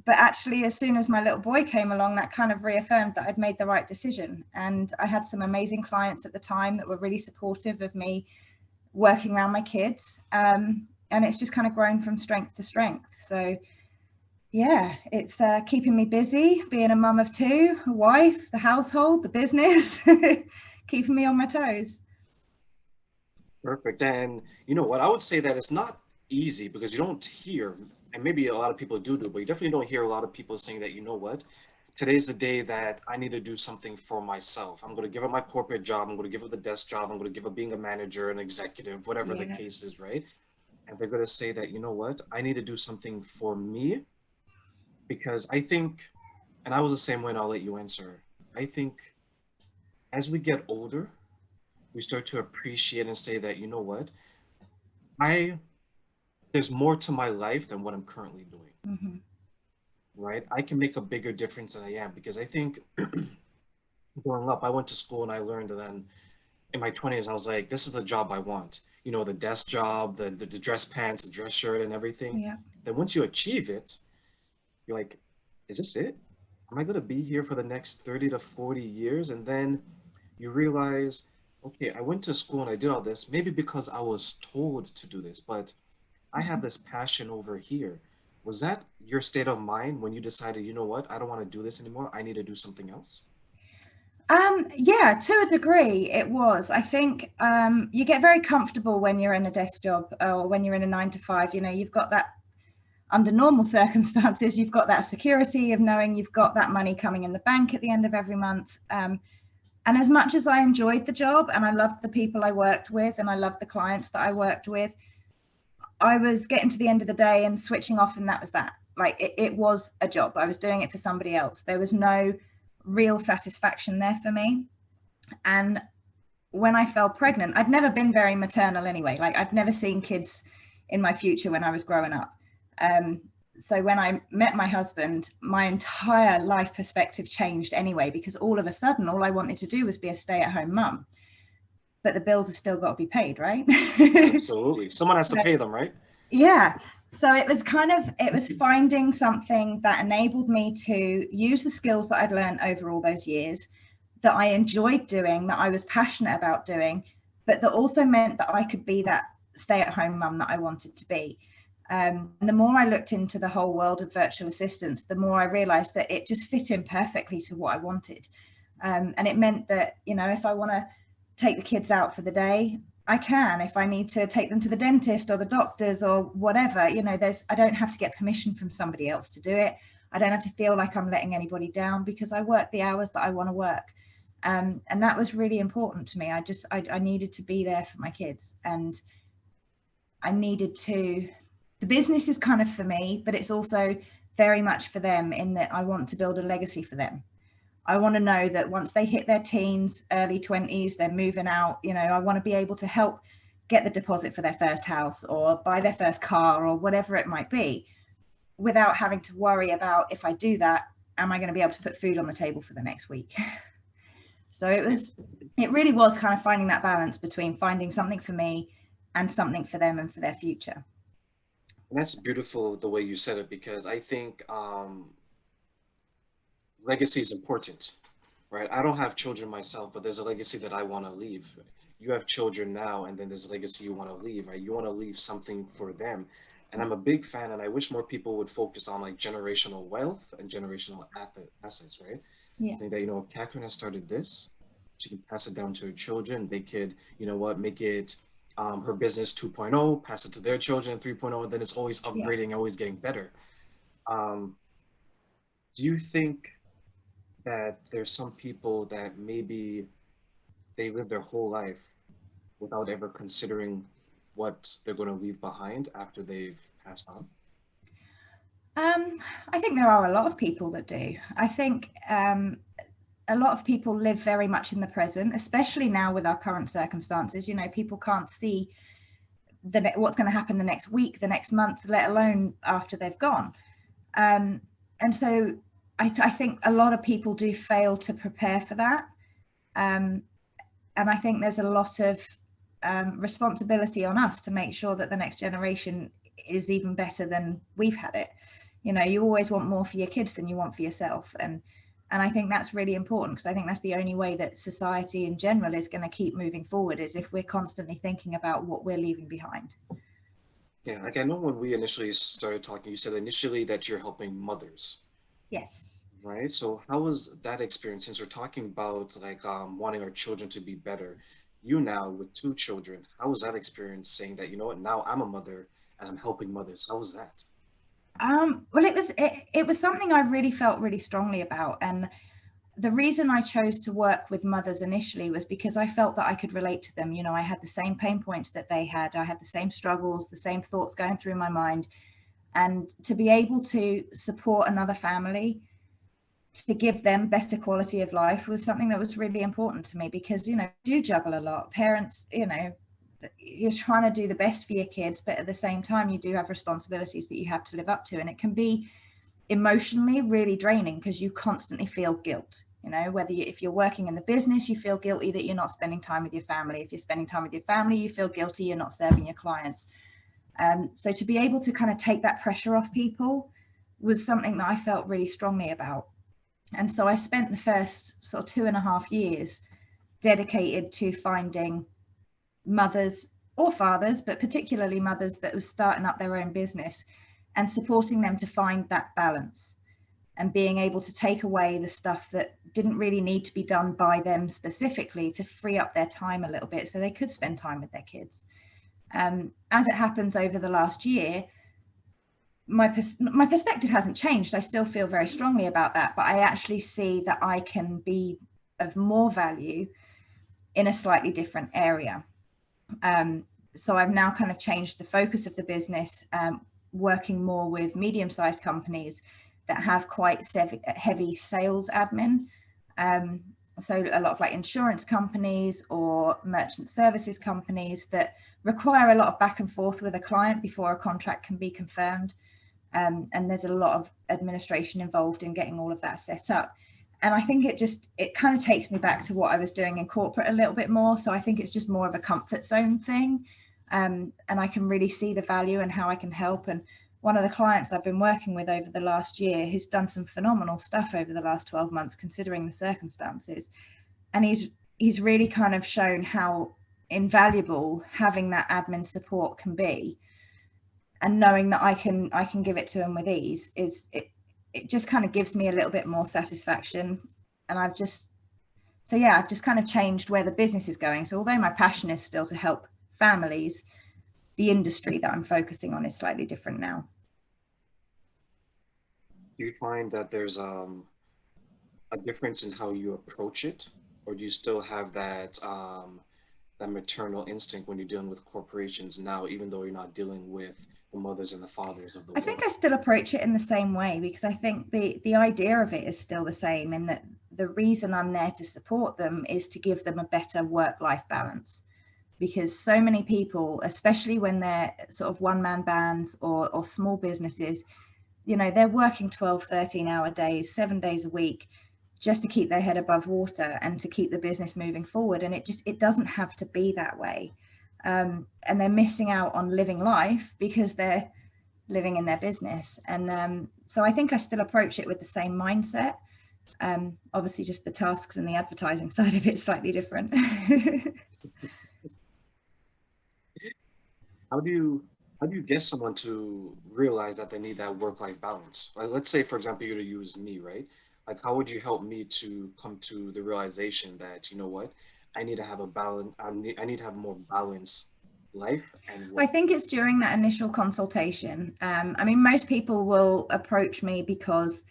But actually, as soon as my little boy came along, that kind of reaffirmed that I'd made the right decision. And I had some amazing clients at the time that were really supportive of me working around my kids. And it's just kind of grown from strength to strength. So yeah, it's keeping me busy, being a mum of two, a wife, the household, the business, keeping me on my toes. Perfect. And you know what? I would say that it's not easy because you don't hear, and maybe a lot of people do, but you definitely don't hear a lot of people saying that, you know what? Today's the day that I need to do something for myself. I'm going to give up my corporate job. I'm going to give up the desk job. I'm going to give up being a manager, an executive, whatever the Yeah. case is, right? And they're going to say that, you know what? I need to do something for me because I think, and I was the same way, and I'll let you answer. I think as we get older, we start to appreciate and say that, you know what? I there's more to my life than what I'm currently doing, Mm-hmm. right? I can make a bigger difference than I am because I think growing up, I went to school and I learned, and then in my 20s, I was like, this is the job I want. You know, the desk job, the dress pants, the dress shirt, and everything. Yeah. Then once you achieve it, you're like, is this it? Am I going to be here for the next 30 to 40 years? And then you realize, okay, I went to school and I did all this, maybe because I was told to do this, but I have this passion over here. Was that your state of mind when you decided, you know what, I don't want to do this anymore. I need to do something else? Yeah, to a degree it was. I think you get very comfortable when you're in a desk job or when you're in a 9 to 5. You know, you've got that under normal circumstances, you've got that security of knowing you've got that money coming in the bank at the end of every month. And as much as I enjoyed the job and I loved the people I worked with and I loved the clients that I worked with, I was getting to the end of the day and switching off, and that was that. Like it was a job. I was doing it for somebody else. There was no real satisfaction there for me. And when I fell pregnant, I'd never been very maternal anyway. Like I'd never seen kids in my future when I was growing up. Um, so when I met my husband, my entire life perspective changed anyway, because all of a sudden, all I wanted to do was be a stay-at-home mum. But the bills have still got to be paid, right? Absolutely. Someone has to pay them, right? Yeah. So it was finding something that enabled me to use the skills that I'd learned over all those years, that I enjoyed doing, that I was passionate about doing, but that also meant that I could be that stay-at-home mum that I wanted to be. And the more I looked into the whole world of virtual assistants, the more I realized that it just fit in perfectly to what I wanted. And it meant that, you know, if I want to take the kids out for the day, I can. If I need to take them to the dentist or the doctors or whatever, you know, I don't have to get permission from somebody else to do it. I don't have to feel like I'm letting anybody down because I work the hours that I want to work. And that was really important to me. I needed to be there for my kids, and I needed to, the business is kind of for me, but it's also very much for them, in that I want to build a legacy for them. I want to know that once they hit their teens, early 20s, they're moving out, you know, I want to be able to help get the deposit for their first house or buy their first car or whatever it might be, without having to worry about, if I do that, am I going to be able to put food on the table for the next week? So it really was kind of finding that balance between finding something for me and something for them and for their future. And that's beautiful the way you said it because I think legacy is important, right? I don't have children myself, but there's a legacy that I want to leave. You have children now, and then there's a legacy you want to leave, right? You want to leave something for them. And I'm a big fan, and I wish more people would focus on like generational wealth and generational assets, right? Yeah. Saying that, you know, Catherine has started this, she can pass it down to her children. They could, you know what, make it her business 2.0, pass it to their children 3.0, and then it's always Yeah. upgrading, always getting better. Um, do you think that there's some people that maybe they live their whole life without ever considering what they're going to leave behind after they've passed on? Um, I think there are a lot of people that do. I think a lot of people live very much in the present, especially now with our current circumstances. You know, people can't see what's going to happen the next week, the next month, let alone after they've gone. And so I think a lot of people do fail to prepare for that. And I think there's a lot of responsibility on us to make sure that the next generation is even better than we've had it. You know, you always want more for your kids than you want for yourself. And I think that's really important, because I think that's the only way that society in general is going to keep moving forward, is if we're constantly thinking about what we're leaving behind. Yeah, like I know when we initially started talking, you said initially that you're helping mothers, Yes. right? So how was that experience? Since we're talking about like wanting our children to be better, you now with two children, how was that experience saying that, you know what, now I'm a mother and I'm helping mothers? How was that? Well, it was something I really felt really strongly about. And the reason I chose to work with mothers initially was because I felt that I could relate to them. You know, I had the same pain points that they had. I had the same struggles, the same thoughts going through my mind. And to be able to support another family, to give them better quality of life, was something that was really important to me, because, you know, I do juggle a lot. Parents, you know, you're trying to do the best for your kids, but at the same time, you do have responsibilities that you have to live up to. And it can be emotionally really draining, because you constantly feel guilt. You know, whether if you're working in the business, you feel guilty that you're not spending time with your family. If you're spending time with your family, you feel guilty you're not serving your clients. So to be able to kind of take that pressure off people was something that I felt really strongly about. And so I spent the first sort of 2.5 years dedicated to finding mothers or fathers, but particularly mothers that were starting up their own business, and supporting them to find that balance, and being able to take away the stuff that didn't really need to be done by them specifically, to free up their time a little bit so they could spend time with their kids. As it happens over the last year, my perspective hasn't changed. I still feel very strongly about that, but I actually see that I can be of more value in a slightly different area. So I've now kind of changed the focus of the business, working more with medium-sized companies that have quite heavy sales admin. So a lot of like insurance companies or merchant services companies that require a lot of back and forth with a client before a contract can be confirmed. And there's a lot of administration involved in getting all of that set up. And I think it kind of takes me back to what I was doing in corporate a little bit more. So I think it's just more of a comfort zone thing. And I can really see the value and how I can help. And one of the clients I've been working with over the last year, who's done some phenomenal stuff over the last 12 months, considering the circumstances. And he's really kind of shown how invaluable having that admin support can be. And knowing that I can give it to him with ease, it just kind of gives me a little bit more satisfaction. And I've just kind of changed where the business is going. So although my passion is still to help families, the industry that I'm focusing on is slightly different now. Do you find that there's a difference in how you approach it, or do you still have that maternal instinct when you're dealing with corporations now, even though you're not dealing with the mothers and the fathers of the I world? think I still approach it in the same way, because I think the idea of it is still the same, in that the reason I'm there to support them is to give them a better work-life balance. Because so many people, especially when they're sort of one-man bands or small businesses, you know, they're working 12, 13-hour days, 7 days a week, just to keep their head above water and to keep the business moving forward. And it doesn't have to be that way. And they're missing out on living life because they're living in their business. And so I think I still approach it with the same mindset. Obviously, just the tasks and the advertising side of it slightly different. How do you get someone to realize that they need that work-life balance? Like, let's say, for example, you're to use me, right? Like, how would you help me to come to the realization that, you know what, I need to have a balance. I need to have more balanced life and I work. think it's during that initial consultation. I mean, most people will approach me because,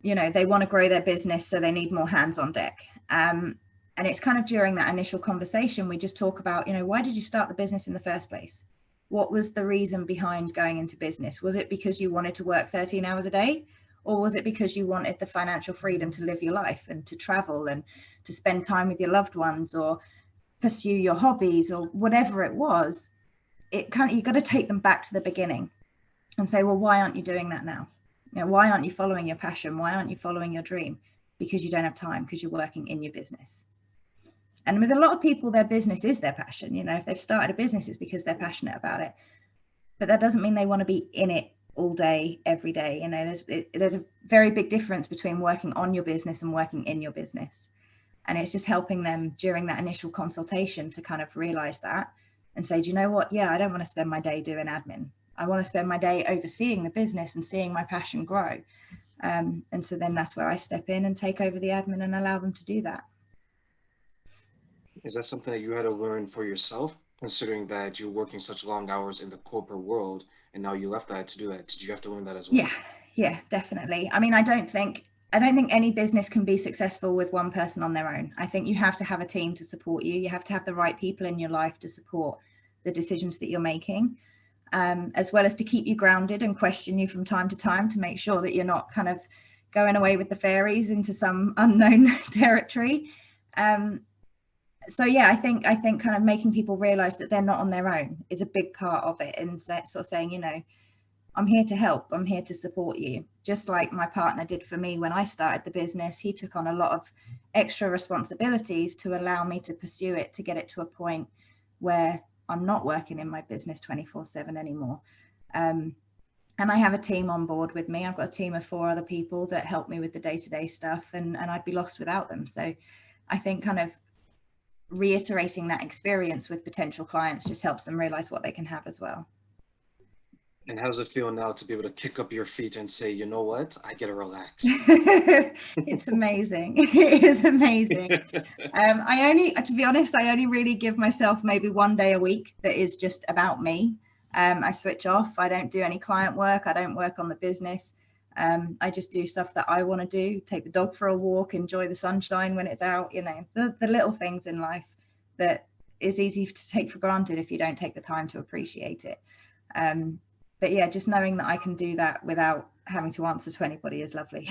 you know, they want to grow their business, so they need more hands on deck. And it's kind of during that initial conversation, we just talk about, you know, why did you start the business in the first place? What was the reason behind going into business? Was it because you wanted to work 13 hours a day? Or was it because you wanted the financial freedom to live your life and to travel and to spend time with your loved ones or pursue your hobbies or whatever it was? It kind of, you've got to take them back to the beginning and say, well, why aren't you doing that now? You know, why aren't you following your passion? Why aren't you following your dream? Because you don't have time, because you're working in your business. And with a lot of people, their business is their passion. You know, if they've started a business, it's because they're passionate about it. But that doesn't mean they want to be in it all day, every day. You know, there's a very big difference between working on your business and working in your business. And it's just helping them during that initial consultation to kind of realize that and say, do you know what? Yeah, I don't want to spend my day doing admin. I want to spend my day overseeing the business and seeing my passion grow. And so then that's where I step in and take over the admin and allow them to do that. Is that something that you had to learn for yourself, considering that you're working such long hours in the corporate world and now you left that to do that? Did you have to learn that as well? Yeah, definitely. I mean, I don't think any business can be successful with one person on their own. I think you have to have a team to support you. You have to have the right people in your life to support the decisions that you're making, as well as to keep you grounded and question you from time to time to make sure that you're not kind of going away with the fairies into some unknown territory. So yeah, I think kind of making people realize that they're not on their own is a big part of it, and sort of saying, you know, I'm here to help. I'm here to support you. Just like my partner did for me when I started the business, he took on a lot of extra responsibilities to allow me to pursue it, to get it to a point where I'm not working in my business 24/7 anymore. And I have a team on board with me. I've got a team of 4 other people that help me with the day-to-day stuff, and I'd be lost without them. So I think kind of reiterating that experience with potential clients just helps them realize what they can have as well. And how does it feel now to be able to kick up your feet and say, you know what, I get to relax? It's amazing. It is amazing. To be honest, I only really give myself maybe 1 day a week that is just about me. I switch off. I don't do any client work. I don't work on the business. I just do stuff that I want to do, take the dog for a walk, enjoy the sunshine when it's out, you know, the little things in life that is easy to take for granted if you don't take the time to appreciate it. But yeah, just knowing that I can do that without having to answer to anybody is lovely.